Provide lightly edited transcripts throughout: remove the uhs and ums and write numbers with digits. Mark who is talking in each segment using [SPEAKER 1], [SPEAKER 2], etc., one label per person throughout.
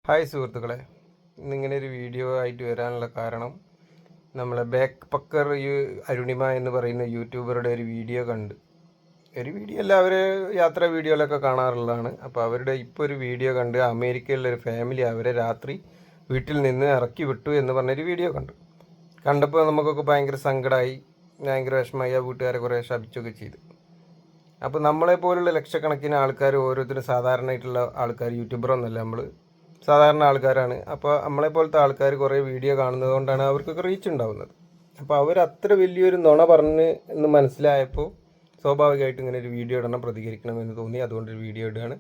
[SPEAKER 1] Hi സുഹൃത്തുക്കളെ, ഇന്നിങ്ങനെ ഒരു വീഡിയോ ആയിട്ട് വരാനുള്ള കാരണം നമ്മളെ ബാക്ക് പക്കർ അരുണിമ എന്ന് പറയുന്ന യൂട്യൂബറുടെ ഒരു വീഡിയോ കണ്ട്. ഒരു വീഡിയോ അല്ല, അവർ യാത്രാ വീഡിയോയിലൊക്കെ കാണാറുള്ളതാണ്. അപ്പോൾ അവരുടെ ഇപ്പോൾ ഒരു വീഡിയോ കണ്ട് അമേരിക്കയിലൊരു ഫാമിലി അവരെ രാത്രി വീട്ടിൽ നിന്ന് ഇറക്കി വിട്ടു എന്ന് പറഞ്ഞൊരു വീഡിയോ കണ്ടപ്പോൾ നമുക്കൊക്കെ ഭയങ്കര സങ്കടമായി, ഭയങ്കര വിഷമമായി. ആ വീട്ടുകാരെ കുറേ ശപിച്ചൊക്കെ ചെയ്തു. അപ്പോൾ നമ്മളെപ്പോലുള്ള ലക്ഷക്കണക്കിന് ആൾക്കാർ, ഓരോരുത്തരും സാധാരണയായിട്ടുള്ള ആൾക്കാർ, യൂട്യൂബറൊന്നുമല്ല, നമ്മൾ സാധാരണ ആൾക്കാരാണ്. അപ്പോൾ നമ്മളെപ്പോലത്തെ ആൾക്കാർ കുറേ വീഡിയോ കാണുന്നത് കൊണ്ടാണ് അവർക്കൊക്കെ റീച്ച് ഉണ്ടാവുന്നത്. അപ്പോൾ അവർ അത്ര വലിയൊരു നുണ പറഞ്ഞ് എന്ന് മനസ്സിലായപ്പോൾ സ്വാഭാവികമായിട്ട് ഇങ്ങനെ ഒരു വീഡിയോ ഇടണം, പ്രതികരിക്കണമെന്ന് തോന്നി. അതുകൊണ്ടൊരു വീഡിയോ ഇടുകയാണ്.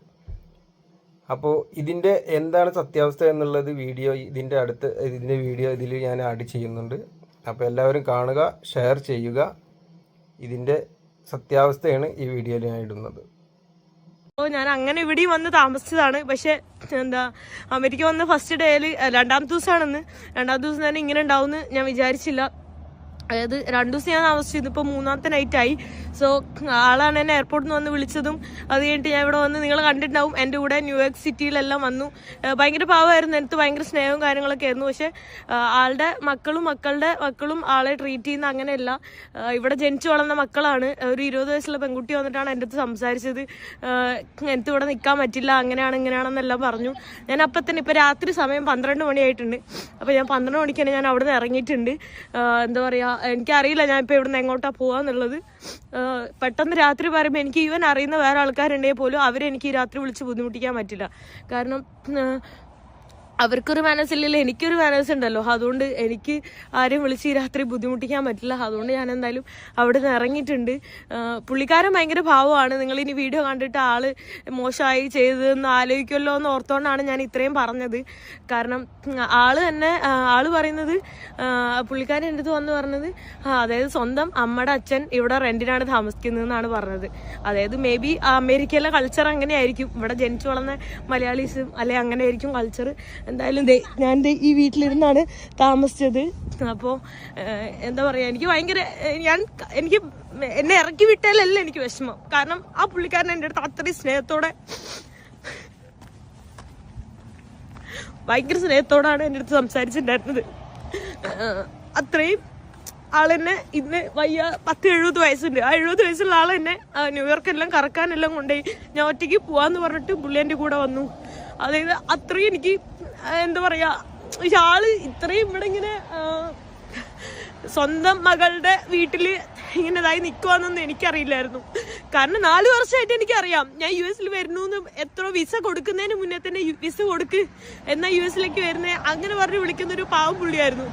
[SPEAKER 1] അപ്പോൾ ഇതിൻ്റെ എന്താണ് സത്യാവസ്ഥ എന്നുള്ളത് ഇതിൻ്റെ വീഡിയോ ഇതിൽ ഞാൻ ആഡ് ചെയ്യുന്നുണ്ട്. അപ്പോൾ എല്ലാവരും കാണുക, ഷെയർ ചെയ്യുക. ഇതിൻ്റെ സത്യാവസ്ഥയാണ് ഈ വീഡിയോയിൽ ഞാൻ ഇടുന്നത്.
[SPEAKER 2] ഞാൻ അങ്ങനെ ഇവിടെ വന്ന് താമസിച്ചതാണ്. പക്ഷെ അമേരിക്ക വന്ന ഫസ്റ്റ് ഡേയിൽ രണ്ടാമത്തെ ദിവസം തന്നെ ഇങ്ങനെ ഉണ്ടാവുമെന്ന് ഞാൻ വിചാരിച്ചില്ല. അതായത് 2 ദിവസം ഞാൻ താമസിച്ചിരുന്നു, ഇപ്പോൾ 3ാമത്തെ നൈറ്റായി. സോ ആളാണ് എന്നെ എയർപോർട്ടിൽ നിന്ന് വന്ന് വിളിച്ചതും. അത് കഴിഞ്ഞിട്ട് ഞാൻ ഇവിടെ വന്ന്, നിങ്ങൾ കണ്ടിട്ടുണ്ടാവും, എൻ്റെ കൂടെ ന്യൂയോർക്ക് സിറ്റിയിലെല്ലാം വന്നു. ഭയങ്കര പാവമായിരുന്നു, എനിക്ക് ഭയങ്കര സ്നേഹവും കാര്യങ്ങളൊക്കെ ആയിരുന്നു. പക്ഷെ ആളുടെ മക്കളുടെ മക്കളും ആളെ ട്രീറ്റ് ചെയ്യുന്ന അങ്ങനെയല്ല. ഇവിടെ ജനിച്ചു വളർന്ന മക്കളാണ്. ഒരു 20 വയസ്സുള്ള പെൺകുട്ടി വന്നിട്ടാണ് എൻ്റെ അടുത്ത് സംസാരിച്ചത്. എനിക്ക് ഇവിടെ നിൽക്കാൻ പറ്റില്ല, ഇങ്ങനെയാണെന്നെല്ലാം പറഞ്ഞു. ഞാൻ അപ്പം തന്നെ, ഇപ്പോൾ രാത്രി സമയം 12 മണിയായിട്ടുണ്ട്. അപ്പോൾ ഞാൻ 12 മണിക്ക് തന്നെ ഞാൻ അവിടെ നിന്ന് ഇറങ്ങിയിട്ടുണ്ട്. എന്താ പറയുക, എനിക്കറിയില്ല ഞാൻ ഇപ്പോൾ ഇവിടുന്ന് എങ്ങോട്ടാണ് പോകാന്നുള്ളത്. പെട്ടെന്ന് രാത്രി പറയുമ്പോൾ എനിക്ക് ഈവൻ അറിയുന്ന വേറെ ആൾക്കാരുണ്ടെങ്കിൽ പോലും അവരെനിക്ക് ഈ രാത്രി വിളിച്ച് ബുദ്ധിമുട്ടിക്കാൻ പറ്റില്ല. കാരണം അവർക്കൊരു മനസ്സില്ലല്ലോ, എനിക്കൊരു മനസ്സുണ്ടല്ലോ. അതുകൊണ്ട് എനിക്ക് ആരെയും വിളിച്ച് ഈ രാത്രി ബുദ്ധിമുട്ടിക്കാൻ പറ്റില്ല. അതുകൊണ്ട് ഞാൻ എന്തായാലും അവിടെ നിന്ന് ഇറങ്ങിയിട്ടുണ്ട്. പുള്ളിക്കാരൻ ഭയങ്കര ഭാവമാണ്. നിങ്ങളിനി വീഡിയോ കണ്ടിട്ട് ആള് മോശമായി ചെയ്തതെന്ന് ആലോചിക്കുമല്ലോ എന്ന് ഓർത്തുകൊണ്ടാണ് ഞാൻ ഇത്രയും പറഞ്ഞത്. കാരണം ആള് പറയുന്നത്, പുള്ളിക്കാരൻ എൻ്റെ അടുത്ത് വന്ന് പറഞ്ഞത്, അതായത് സ്വന്തം അമ്മയുടെ അച്ഛൻ ഇവിടെ റെന്റിനാണ് താമസിക്കുന്നതെന്നാണ് പറഞ്ഞത്. അതായത് മേ ബി അമേരിക്കയിലെ കൾച്ചർ അങ്ങനെ ആയിരിക്കും, ഇവിടെ ജനിച്ചു വളർന്ന മലയാളീസും അല്ലെ അങ്ങനെ ആയിരിക്കും കൾച്ചർ. എന്തായാലും ഞാൻ ഈ വീട്ടിലിരുന്നാണ് താമസിച്ചത്. അപ്പോൾ എന്താ പറയുക, എനിക്ക് ഭയങ്കര എനിക്ക് എന്നെ ഇറക്കി വിട്ടാലല്ല എനിക്ക് വിഷമം. കാരണം ആ പുള്ളിക്കാരൻ എൻ്റെ അടുത്ത് അത്രയും ഭയങ്കര സ്നേഹത്തോടാണ് എൻ്റെ അടുത്ത് സംസാരിച്ചിട്ടുണ്ടായിരുന്നത്. അത്രയും ആളെന്നെ ഇന്ന് 70 വയസ്സുണ്ട്. ആ 70 വയസ്സുള്ള ആളെന്നെ ന്യൂയോർക്കെല്ലാം കറക്കാനെല്ലാം കൊണ്ടുപോയി. ഞാൻ ഒറ്റയ്ക്ക് പോവാന്ന് പറഞ്ഞിട്ട് പുള്ളി എൻ്റെ കൂടെ വന്നു. അതായത് അത്രയും എനിക്ക് എന്താ പറയാ, ആള് ഇത്രയും ഇവിടെ ഇങ്ങനെ സ്വന്തം മകളുടെ വീട്ടില് ഇങ്ങനെ ഇതായി നിൽക്കുവാന്നൊന്നും എനിക്കറിയില്ലായിരുന്നു. കാരണം 4 വർഷമായിട്ട് എനിക്കറിയാം ഞാൻ US വരുന്നു. എത്ര വിസ കൊടുക്കുന്നതിന് മുന്നേ തന്നെ വിസ കൊടുക്ക്, എന്നാ US വരുന്നേ, അങ്ങനെ പറഞ്ഞ് വിളിക്കുന്നൊരു പാവം പുള്ളിയായിരുന്നു.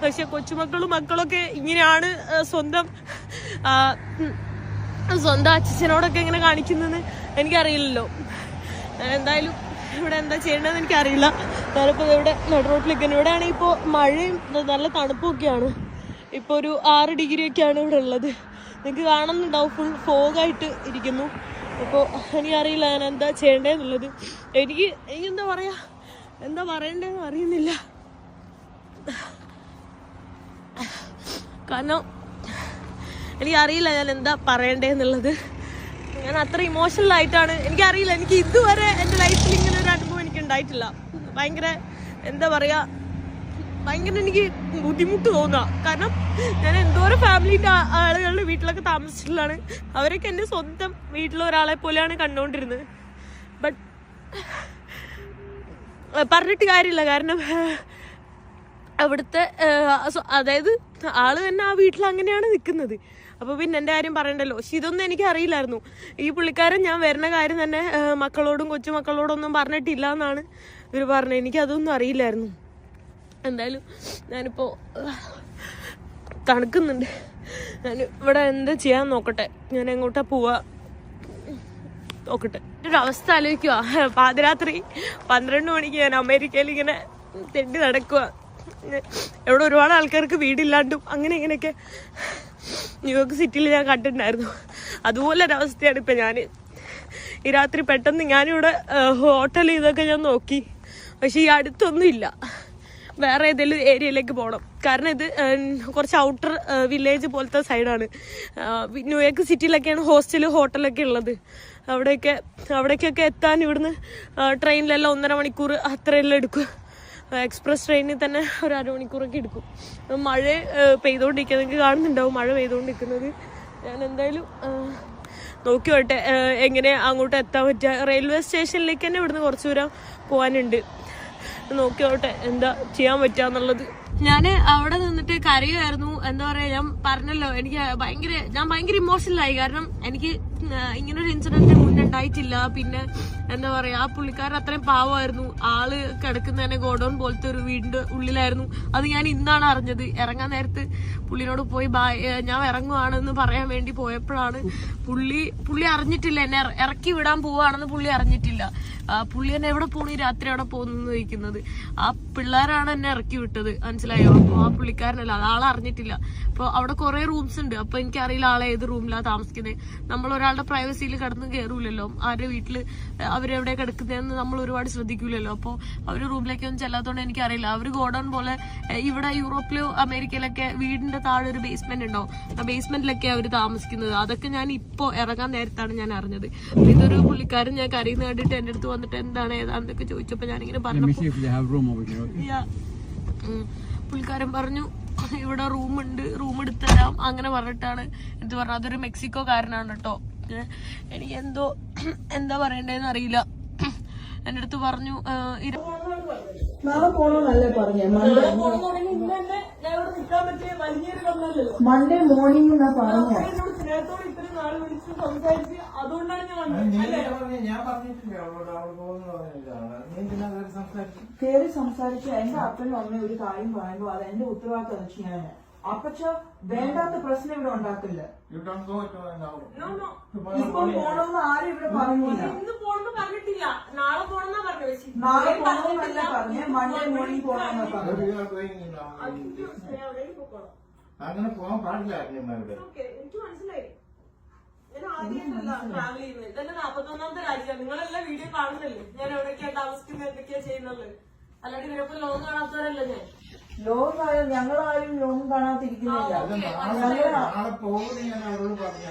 [SPEAKER 2] പക്ഷെ മക്കളൊക്കെ ഇങ്ങനെയാണ് സ്വന്തം അച്ഛനോടൊക്കെ ഇങ്ങനെ കാണിക്കുന്നതെന്ന് എനിക്കറിയില്ലല്ലോ. എന്തായാലും ഇവിടെ എന്താ ചെയ്യേണ്ടതെന്ന് എനിക്കറിയില്ല. ഞാനിപ്പോൾ ഇവിടെ നടുറോട്ടിലേക്ക്, ഇവിടെയാണെങ്കിൽ ഇപ്പോൾ മഴയും നല്ല തണുപ്പൊക്കെയാണ്. ഇപ്പോൾ ഒരു 6 ഡിഗ്രിയൊക്കെയാണ് ഇവിടെ ഉള്ളത്. നിങ്ങൾക്ക് കാണുന്നുണ്ടാവും, ഫുൾ ഫോഗായിട്ട് ഇരിക്കുന്നു. അപ്പോൾ എനിക്കറിയില്ല ഞാൻ എന്താ ചെയ്യേണ്ടതെന്നുള്ളത്. എനിക്ക് എന്താ പറയണ്ടതെന്ന് അറിയുന്നില്ല. കാരണം എനിക്കറിയില്ല ഞാൻ എന്താ പറയണ്ടേന്നുള്ളത്. ഞാൻ അത്ര ഇമോഷണൽ ആയിട്ടാണ്. എനിക്കറിയില്ല, എനിക്ക് ഇതുവരെ എൻ്റെ ലൈഫിൽ ഇങ്ങനെ ഒരു അനുഭവം എനിക്ക് ഉണ്ടായിട്ടില്ല. ഭയങ്കര എന്താ പറയുക, ഭയങ്കര എനിക്ക് ബുദ്ധിമുട്ട് തോന്നുക. കാരണം ഞാൻ എന്തോരം ഫാമിലിൻ്റെ ആളുകളുടെ വീട്ടിലൊക്കെ താമസിച്ചിട്ടുള്ളതാണ്. അവരൊക്കെ എൻ്റെ സ്വന്തം വീട്ടിലെ ഒരാളെ പോലെയാണ് കണ്ടുകൊണ്ടിരുന്നത്. ബട്ട് പറഞ്ഞിട്ട് കാര്യമില്ല. കാരണം അവിടുത്തെ അതായത് ആള് തന്നെ ആ വീട്ടിൽ അങ്ങനെയാണ് നിൽക്കുന്നത്. അപ്പോൾ പിന്നെ എൻ്റെ കാര്യം പറയണ്ടല്ലോ. പക്ഷെ ഇതൊന്നും എനിക്ക് അറിയില്ലായിരുന്നു. ഈ പുള്ളിക്കാരൻ ഞാൻ വരുന്ന കാര്യം തന്നെ മക്കളോടും കൊച്ചുമക്കളോടൊന്നും പറഞ്ഞിട്ടില്ല എന്നാണ് ഇവർ പറഞ്ഞത്. എനിക്കതൊന്നും അറിയില്ലായിരുന്നു. എന്തായാലും ഞാനിപ്പോൾ തണുക്കുന്നുണ്ട്. ഞാൻ ഇവിടെ എന്താ ചെയ്യാൻ നോക്കട്ടെ, ഞാൻ എങ്ങോട്ടാ പോവാ നോക്കട്ടെ. ഒരു അവസ്ഥ ആലോചിക്കുക, പാതിരാത്രി 12 മണിക്ക് ഞാൻ അമേരിക്കയിൽ ഇങ്ങനെ തെണ്ടി നടക്കുക. ഇവിടെ ഒരുപാട് ആൾക്കാർക്ക് വീടില്ലാണ്ടും ഇങ്ങനെയൊക്കെ ന്യൂയോർക്ക് സിറ്റിയിൽ ഞാൻ കണ്ടിട്ടുണ്ടായിരുന്നു. അതുപോലൊരവസ്ഥയാണ് ഇപ്പം ഞാൻ. ഈ രാത്രി പെട്ടെന്ന് ഞാനിവിടെ ഹോട്ടൽ ഇതൊക്കെ ഞാൻ നോക്കി. പക്ഷെ ഈ അടുത്തൊന്നും ഇല്ല. വേറെ ഏതെങ്കിലും ഏരിയയിലേക്ക് പോകണം. കാരണം ഇത് കുറച്ച് ഔട്ടർ വില്ലേജ് പോലത്തെ സൈഡാണ്. ന്യൂയോർക്ക് സിറ്റിയിലൊക്കെയാണ് ഹോസ്റ്റൽ ഹോട്ടലൊക്കെ ഉള്ളത്. അവിടേക്കൊക്കെ എത്താൻ ഇവിടുന്ന് ട്രെയിനിലെല്ലാം 1.5 മണിക്കൂർ അത്രയെല്ലാം എടുക്കും. എക്സ്പ്രസ് ട്രെയിനിൽ തന്നെ ഒരു 1/2 മണിക്കൂറൊക്കെ എടുക്കും. മഴ പെയ്തുകൊണ്ടിരിക്കുക, നിങ്ങൾക്ക് കാണുന്നുണ്ടാവും മഴ പെയ്തുകൊണ്ടിരിക്കുന്നത്. ഞാൻ എന്തായാലും നോക്കിയോട്ടെ എങ്ങനെ അങ്ങോട്ട് എത്താൻ പറ്റുക. റെയിൽവേ സ്റ്റേഷനിലേക്ക് തന്നെ ഇവിടുന്ന് കുറച്ച് ദൂരം പോകാനുണ്ട്. നോക്കിയോട്ടെ എന്താ ചെയ്യാൻ പറ്റുക എന്നുള്ളത്. ഞാൻ അവിടെ നിന്നിട്ട് കരയുമായിരുന്നു. എന്താ പറയാ, ഞാൻ പറഞ്ഞല്ലോ എനിക്ക് ഞാൻ ഭയങ്കര ഇമോഷണലായി. കാരണം എനിക്ക് ഇങ്ങനൊരു ഇൻസിഡന്റ് മുന്നേ ഉണ്ടായിട്ടില്ല. പിന്നെ എന്താ പറയാ, ആ പുള്ളിക്കാരൻ അത്രയും പാവമായിരുന്നു. ആള് കിടക്കുന്നതന്നെ ഗോഡൌൺ പോലത്തെ ഒരു വീടിന്റെ ഉള്ളിലായിരുന്നു. അത് ഞാൻ ഇന്നാണ് അറിഞ്ഞത്. ഇറങ്ങാൻ നേരത്ത് പുള്ളിനോട് പോയി ഞാൻ ഇറങ്ങുവാണെന്ന് പറയാൻ വേണ്ടി പോയപ്പോഴാണ് പുള്ളി അറിഞ്ഞിട്ടില്ല, എന്നെ ഇറക്കി വിടാൻ പോവാണെന്ന് പുള്ളി അറിഞ്ഞിട്ടില്ല. പുള്ളി എന്നെ എവിടെ പോണു, രാത്രി എവിടെ പോകുന്നു ചോദിക്കുന്നത്. ആ പിള്ളേരാണ് എന്നെ ഇറക്കി വിട്ടത്, മനസ്സിലായോ? അപ്പൊ ആ പുള്ളിക്കാരനല്ല, ആളെ അറിഞ്ഞിട്ടില്ല. അപ്പൊ അവിടെ കുറെ റൂംസ് ഉണ്ട്. അപ്പൊ എനിക്കറിയില്ല ആളെ ഏത് റൂമിലാണ് താമസിക്കുന്നത്. നമ്മൾ ഒരാളുടെ പ്രൈവസിയിൽ കിടന്ന് കയറൂലല്ലോ. ആരുടെ വീട്ടില് അവരെവിടെ കിടക്കുന്നതെന്ന് നമ്മൾ ഒരുപാട് ശ്രദ്ധിക്കൂലല്ലോ. അപ്പോൾ അവര് റൂമിലേക്കൊന്നും ചെല്ലാത്തോണ്ട് എനിക്കറിയില്ല. അവര് ഗോഡൌൺ പോലെ ഇവിടെ യൂറോപ്പിലോ അമേരിക്കയിലൊക്കെ വീടിന്റെ താഴെ ഒരു ബേസ്മെന്റ് ഉണ്ടാവും. ആ ബേസ്മെന്റിലൊക്കെ അവര് താമസിക്കുന്നത്. അതൊക്കെ ഞാൻ ഇപ്പോ ഇറങ്ങാൻ നേരത്താണ് ഞാൻ അറിഞ്ഞത്. ഇതൊരു പുള്ളിക്കാരൻ ഞാൻ കരയുന്ന കണ്ടിട്ട് എന്റെ അടുത്ത് വന്നിട്ട് എന്താണ് ഏതാണെന്നൊക്കെ ചോദിച്ചപ്പോ ഞാനിങ്ങനെ പറഞ്ഞപ്പോ പുള്ളിക്കാരൻ പറഞ്ഞു ഇവിടെ റൂം എടുത്തരാം അങ്ങനെ പറഞ്ഞിട്ടാണ് എന്ത് പറഞ്ഞത്. അതൊരു മെക്സിക്കോക്കാരനാണ് കേട്ടോ. എനിക്ക് എന്താ പറയണ്ടേന്ന് അറിയില്ല. എന്റെ അടുത്ത് പറഞ്ഞു
[SPEAKER 3] നാളെ പോണോന്നല്ലേ പറഞ്ഞേ. മൺഡേ മോർണിംഗ് എന്നാ പറഞ്ഞേ. കേറി സംസാരിച്ച എന്റെ അപ്പനും അമ്മയും ഒരു കാര്യം പറയുമ്പോ അത് എന്റെ ഉത്തരവാദിത്തം ചെയ്യാന്. അപ്പച്ച വേണ്ടാത്ത പ്രശ്നം ഇവിടെ ഉണ്ടാക്കില്ല. ഇപ്പൊ പോണോന്ന് ആരും ഇവിടെ പറഞ്ഞില്ല. നാളെ പോണോന്നല്ല പറഞ്ഞേ, മൺഡേ മോർണിംഗ് പോണോന്നാ പറഞ്ഞു.
[SPEAKER 4] അങ്ങനെ പോകാൻ പാടില്ല.
[SPEAKER 2] എനിക്ക് മനസ്സിലായി. ഞാൻ ആദ്യമായിട്ടല്ല ട്രാവൽ ചെയ്യുന്നത്. ഇതന്നെ 41ാമത്തെ രാജ്യമാണ്. നിങ്ങളെല്ലാം വീഡിയോ കാണുന്നില്ലേ ഞാൻ എവിടെയൊക്കെയാ താമസിക്കുന്നത്, എന്തൊക്കെയാ ചെയ്യുന്നത്. അല്ലാണ്ട് ഇതിനൊപ്പം ലോകം കാണാത്തവരല്ല ഞാൻ.
[SPEAKER 3] ലോകമായാലും ഞങ്ങളാരും ലോകം കാണാതിരിക്കുന്നില്ല.
[SPEAKER 4] നാളെ പോകുന്ന ഞാൻ അവരോട് പറഞ്ഞു.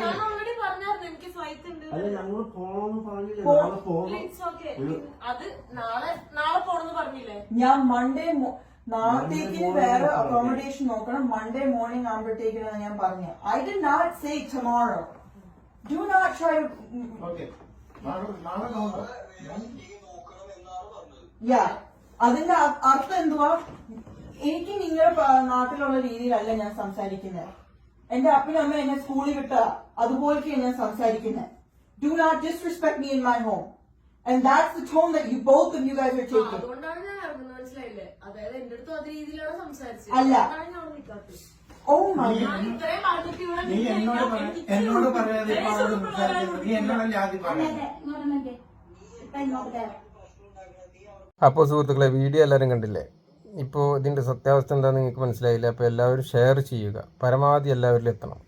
[SPEAKER 2] ഞാൻ ഓൾറെഡി പറഞ്ഞായിരുന്നു എനിക്ക് ഫ്ലൈറ്റ് ഉണ്ട്.
[SPEAKER 4] അത് ഞങ്ങൾ പോണെന്ന് പറഞ്ഞില്ല.
[SPEAKER 2] അത് നാളെ പോണെന്ന് പറഞ്ഞില്ലേ.
[SPEAKER 3] ഞാൻ മൺഡേ നാളത്തേക്ക് വേറെ അക്കോമഡേഷൻ നോക്കണം. മൺഡേ മോർണിംഗ് ആകുമ്പോഴത്തേക്കാണ് ഞാൻ പറഞ്ഞത്. I did not say tomorrow. Do not try. Yeah, അതിന്റെ അർത്ഥം എന്തുവാ? എനിക്ക് നിങ്ങളുടെ നാട്ടിലുള്ള രീതിയിലല്ല ഞാൻ സംസാരിക്കുന്നത്. എന്റെ അപ്പനും അമ്മ എന്നെ സ്കൂളിൽ വിട്ട അതുപോലെയൊക്കെയാണ് ഞാൻ സംസാരിക്കുന്നത്. Do not disrespect me in my home. And that's the tone that both of you guys are taking.
[SPEAKER 2] അതുകൊണ്ടാണ് ഞാൻ ഇറങ്ങുന്നത്, മനസ്സിലായില്ലേ? അതായത് എന്റെ അടുത്തും അതേ രീതിയിലാണ് സംസാരിച്ചത്.
[SPEAKER 3] അല്ല. Oh my God.
[SPEAKER 4] നീ എന്നോട് പറയാതെ നീ എന്നോടല്ലേ ആദ്യം പറയാം.
[SPEAKER 1] അപ്പോൾ സുഹൃത്തുക്കളെ, വീഡിയോ എല്ലാവരും കണ്ടില്ലേ? ഇപ്പോൾ ഇതിൻ്റെ സത്യാവസ്ഥ എന്താണെന്ന് നിങ്ങൾക്ക് മനസ്സിലായില്ല. അപ്പോൾ എല്ലാവരും ഷെയർ ചെയ്യുക, പരമാവധി എല്ലാവരിലും എത്തണം.